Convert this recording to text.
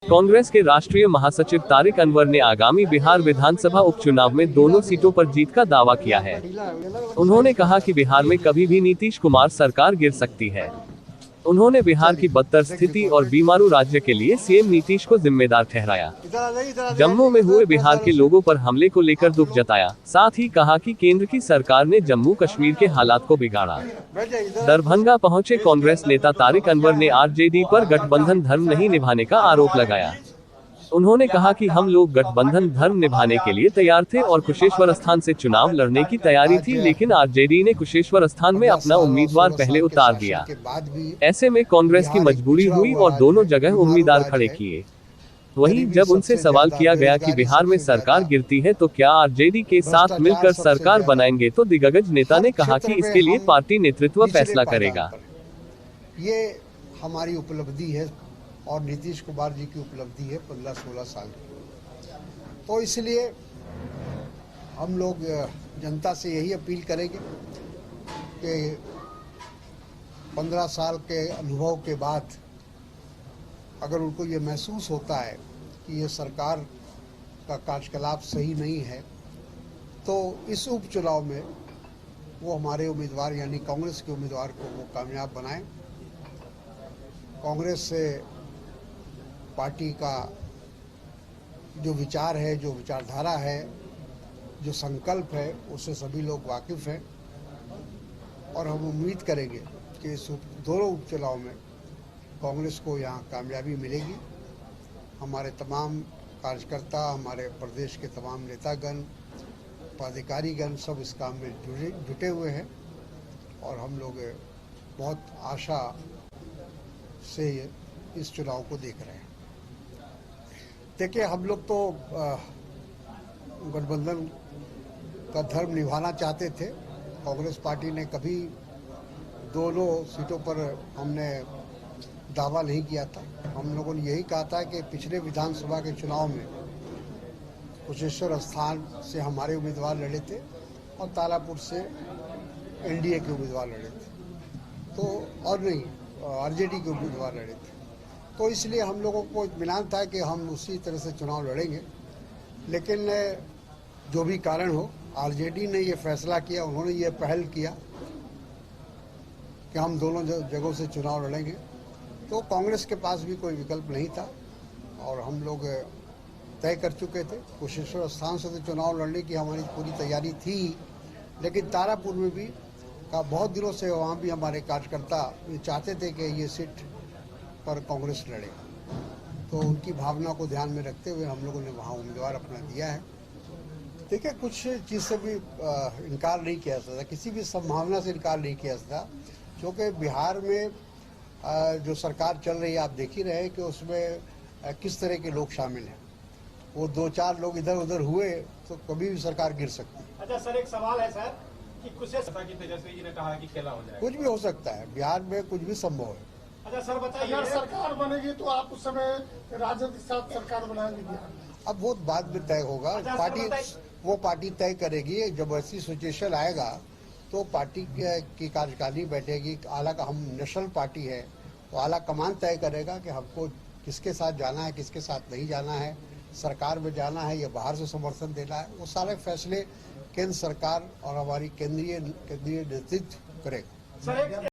कांग्रेस के राष्ट्रीय महासचिव तारिक अनवर ने आगामी बिहार विधानसभा उपचुनाव में दोनों सीटों पर जीत का दावा किया है। उन्होंने कहा कि बिहार में कभी भी नीतीश कुमार सरकार गिर सकती है। उन्होंने बिहार की बदतर स्थिति और बीमारू राज्य के लिए सीएम नीतीश को जिम्मेदार ठहराया। जम्मू में हुए बिहार के लोगों पर हमले को लेकर दुख जताया। साथ ही कहा कि केंद्र की सरकार ने जम्मू कश्मीर के हालात को बिगाड़ा। दरभंगा पहुंचे कांग्रेस नेता तारिक अनवर ने आरजेडी पर गठबंधन धर्म नहीं निभाने का आरोप लगाया। उन्होंने कहा कि हम लोग गठबंधन धर्म निभाने के लिए तैयार थे और कुशेश्वर स्थान से चुनाव लड़ने की तैयारी थी, लेकिन आरजेडी ने कुशेश्वर स्थान में अपना उम्मीदवार पहले उतार दिया। ऐसे में कांग्रेस की मजबूरी हुई और दोनों जगह उम्मीदवार खड़े किए। वहीं जब उनसे सवाल किया गया कि बिहार में सरकार गिरती है तो क्या आरजेडी के साथ मिलकर सरकार बनाएंगे, तो दिग्गज नेता ने कहा कि इसके लिए पार्टी नेतृत्व फैसला करेगा। ये हमारी उपलब्धि है और नीतीश कुमार जी की उपलब्धि है 15-16 साल की। तो इसलिए हम लोग जनता से यही अपील करेंगे कि 15 साल के अनुभव के बाद अगर उनको ये महसूस होता है कि ये सरकार का कार्यकलाप सही नहीं है, तो इस उपचुनाव में वो हमारे उम्मीदवार यानी कांग्रेस के उम्मीदवार को वो कामयाब बनाएं। कांग्रेस से पार्टी का जो विचार है, जो विचारधारा है, जो संकल्प है, उससे सभी लोग वाकिफ हैं और हम उम्मीद करेंगे कि इस दोनों उपचुनाव में कांग्रेस को यहाँ कामयाबी मिलेगी। हमारे तमाम कार्यकर्ता, हमारे प्रदेश के तमाम नेतागण, पदाधिकारीगण सब इस काम में जुटे हुए हैं और हम लोग बहुत आशा से इस चुनाव को देख रहे हैं। देखिए, हम लोग तो गठबंधन का धर्म निभाना चाहते थे। कांग्रेस पार्टी ने कभी दोनों सीटों पर हमने दावा नहीं किया था। हम लोगों ने यही कहा था कि पिछले विधानसभा के चुनाव में कुशेश्वर स्थान से हमारे उम्मीदवार लड़े थे और तालापुर से एनडीए के उम्मीदवार लड़े थे, तो और नहीं आरजेडी के उम्मीदवार लड़े थे। तो इसलिए हम लोगों को इत्मीनान था कि हम उसी तरह से चुनाव लड़ेंगे। लेकिन जो भी कारण हो, आरजेडी ने ये फैसला किया, उन्होंने ये पहल किया कि हम दोनों जगहों से चुनाव लड़ेंगे, तो कांग्रेस के पास भी कोई विकल्प नहीं था और हम लोग तय कर चुके थे। कुशेश्वर स्थान से तो चुनाव लड़ने की हमारी पूरी तैयारी थी, लेकिन तारापुर में भी बहुत दिनों से वहाँ भी हमारे कार्यकर्ता ये चाहते थे कि ये सीट पर कांग्रेस लड़े, तो उनकी भावना को ध्यान में रखते हुए हम लोगों ने वहाँ उम्मीदवार अपना दिया है। देखिए, कुछ चीज़ से भी इनकार नहीं किया जा सकता, किसी भी संभावना से इनकार नहीं किया जा सकता, क्योंकि बिहार में जो सरकार चल रही है आप देख ही रहे हैं कि उसमें किस तरह के लोग शामिल हैं। वो 2-4 लोग इधर उधर हुए तो कभी भी सरकार गिर सकती है। अच्छा सर, एक सवाल है सर कि तेजस्वी जी ने कहा कि खेला हो जाएगा। कुछ भी हो सकता है, बिहार में कुछ भी संभव है। अच्छा सर बताइए, अगर सरकार बनेगी तो आप उस समय राजद के साथ सरकार बनाएंगे बिहार में? अब वो बाद में तय होगा। वो पार्टी तय करेगी। जब ऐसी सिचुएशन आएगा तो पार्टी की कार्यकारिणी बैठेगी। आला का हम नेशनल पार्टी है, तो आला कमान तय करेगा कि हमको किसके साथ जाना है, किसके साथ नहीं जाना है, सरकार में जाना है या बाहर से समर्थन देना है। वो सारे फैसले केंद्र सरकार और हमारी केंद्रीय नेतृत्व करेगा।